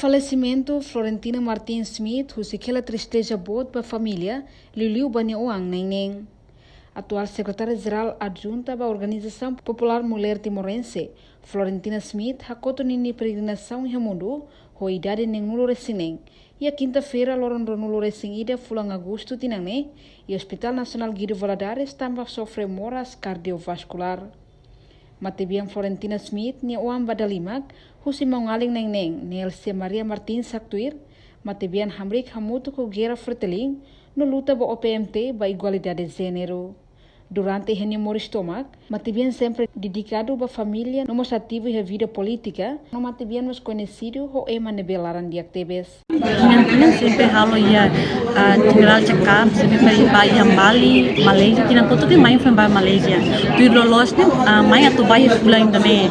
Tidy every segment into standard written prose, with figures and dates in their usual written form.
falecimento Florentina Martins Smith, aquela tristeza boa para a família, Liliu Baneuang Neneng. Atual secretária-geral adjunta da Organização Popular Mulher Timorense, Florentina Smith, hakoto nini peregrinação em mundo, ho idade neng nulo resineng. E a quinta-feira, loron nulo resingida, fulang agosto tinangne, e o Hospital Nacional Guido Valadares também sofre moras cardiovascular. Matebiang Florentina Smith ni uang badalimak, husi mengaling neng Nelsia Maria Martins Saktuir, Matebiang Hamrik Hamutu ko Gera Freteling, no luta ba OPMT ba igualdade de gênero. Durante o Renimor Stomac, Matebiang sempre dedicado à família, no mostrativo e a vida política, no Matebiang mais conhecido o Ema Nebelaran de Actebes. Tinang sempre halo ia tinggal cekap sempre pergi bayar Bali, Malaysia tinang koto ti main foi Malaysia. Tu lolos ni main atu bayar bulan também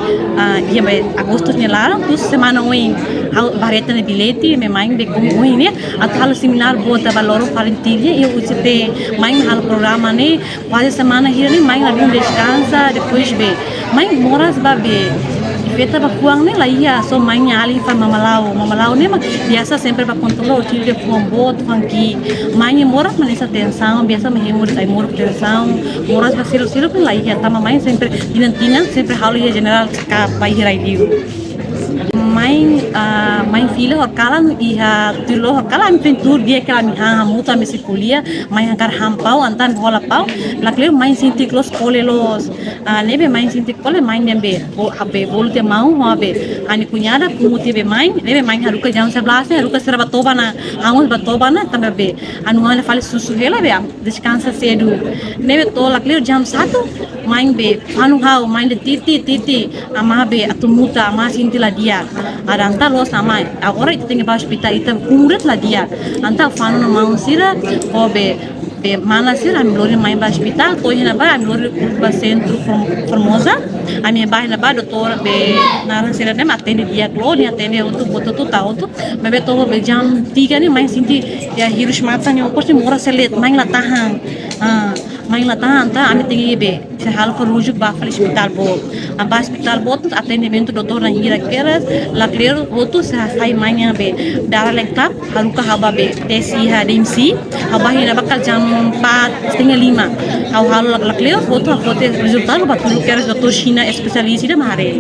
ia bay Agostus ni larang tu semana oin bareta ni bilhete me main be como oin ni atu halo seminar bota baloro parentilha e o te main halo programa ni quase semana hira ni main algum descansa depois be main moras babe Veta bakuang ni lah iya, so mainnya ali fa mamalau ni mah biasa sempre para controlar o tiro de fombot, fanki, mainnya moras manisa tensão, biasa menghemur ai mor tensão, moras basilo pun lah iya, tama main sempre dinantina sempre halo ia general ka pai hirai diu. Main filha horkalan iha tulo horkalan pintur dia que mi muta me kuliah main angkar hampau antan bola pau lakle main sintik los polelos nebe main sintik pole main dembe habe bolu te mau habe ani kunyada kumuti be main nebe main haruka jam 11 haruka serba tobana hamus batobana também be anu ana fale sussuhela be descansa cedo nebe to lakle jam 1 main be anu hau main de titi ama be atumuta ama sintila dia ada anta los sama agora itu tinggal para hospital itu kuret lah dia anta fanu no mau sira o be mana sira am lori mai para hospital to hina ba am lori para centro Formosa a minha bairro ba doutor be na sira nem atende dia glória atende outro boto total outro bebe to be jam 3 ni mai sinti ya hirus mata ni opos ni mora selet mai la tahan main lá tá a me tem be se hal for rujo ba fal hospital bo a ba hospital bo atendimento doutor na hira queras la clear outro se sai manhã be dara lengkap haruka haba be tesi hadimsi haba hira bakal jam 4:30 hal la clear outro foto resultado ba tudo queras doutor China especialista de mare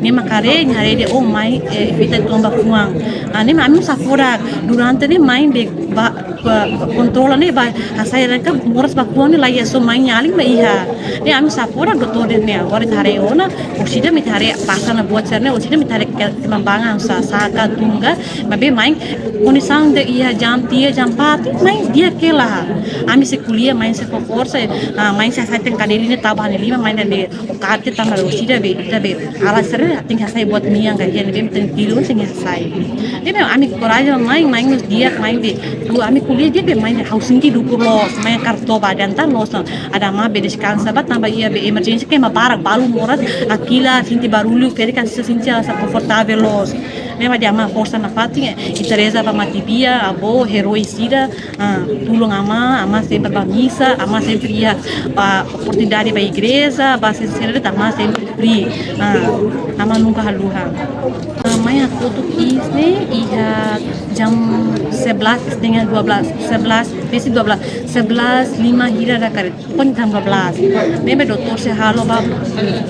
ni makare nyare de oh mai evita tomba fuang ani mami safora durante ni main be ba controla ni ba asai reka moras ba fuang ni la so main nyaling ba iha ni ami safora doutor ni agora thare ona osida mi thare pasana buat cerne osida mi thare membangan saka tungga mabe main condição de iha jam 3 jam 4 main dia kela ami se kuliah main se força main se sai tem kadeli ni tabane lima main de o karte tamar osida be tabe ala sere ting sai buat miang ga ia ni be tem kilo sing sai ni be ami coragem main dia main be tu ami kuliah dia be main housing ki dupur los main karto badan tan los ada ma be descansa bat tambah ia be emergency que ma barak balu moras aquila sinti barulho fere kan se sentia sa confortável los nema dia ma força na fatinha e Teresa ba matibia abo heroicida tulung ama sempre ba missa ama sempre ia ba oportunidade ba igreja ba sincera ama sempre free ama nunca haluha mãe tudo isso né e jam 11 dengan 12 11 besi 12 11 5 hira da kare pon jam 12 nebe doutor se halo ba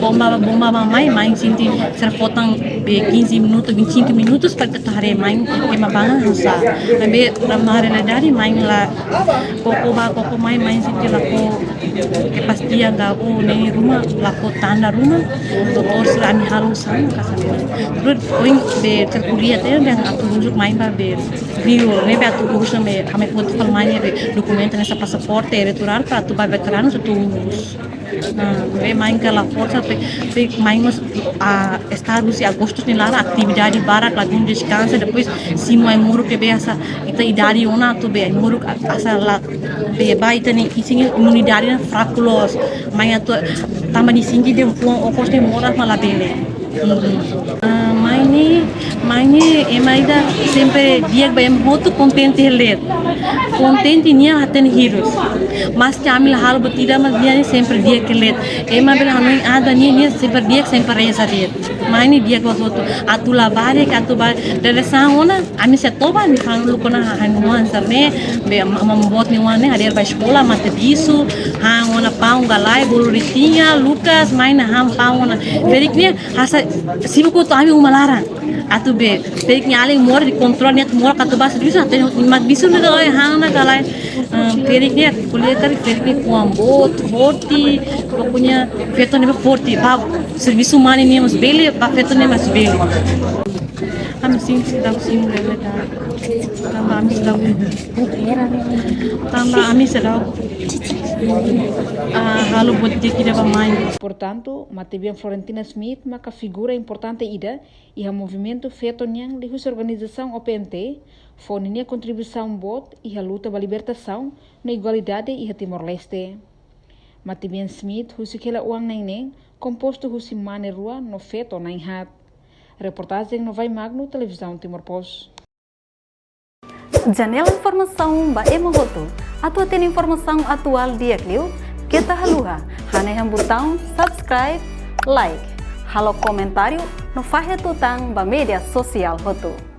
bomba mãe sinti ser fotang be 15 minutos 25 minutos para tahare mãe que ma bangan rusa nebe ramare na dari mãe la koko mãe sinti la ko que pastia gabu ne rumah la ko tanda rumah doutor se ami halo sang kasane terus oin be terkuliah teh yang atu rujuk main ba be Rio, nebe atu urus me kami foto falmanya be dokumento nessa passaporte eleitoral para tu ba veterano tu be main que la força pe main mas estados e agosto ni lara atividade barak lagun descansa depois si mai muru que be asa ita idade ona tu be muru asa la be baita ni isingi imunidade fraculos main atu tambah di singgi de opos ni moras malabele Maini emaida sempre dia que vai muito contente ler. Contente nia até heroes. Mas camil hal botida mas dia sempre dia que ler. Ema bela hanoi ada nia sempre dia que sempre reza ler. Maini dia que waktu atu labare que atu bar dari sana ami setoba mi kan lu kona hanuan sarne be membuat ni wane hadir ba sekolah mate bisu hang wana paung galai bulu ritinha Lucas maina ham paung wana periknya hasa sibuku tu ami umalaran atu be periknya aling mor di kontrol niat mor katu bas bisu ate mat bisu na galai hang na galai periknya kuliah kari periknya kuambot forti pokoknya feto nebe forti ba serviço humano ni mas bele ba feto ni mas bele kami sinti daw simule da tambah ami sedau halo buat dia kita pemain. Portanto, Matibian Florentina Smith maka figura importante ida e o movimento feito nhang de sua organização OPMT fonia contribuição bot e a luta pela libertação na igualdade e a Timor-Leste. Matibian Smith husikela uang neng composto husi mane rua no feto neng hat. Reportagem no Vai Magno Televisão Timor-Post. Janela informação ba emohoto. Atau tem informação atual dia kliu, kita haluha, haneham botão subscribe, like, halo comentário no fahe tutang ba media sosial hoto.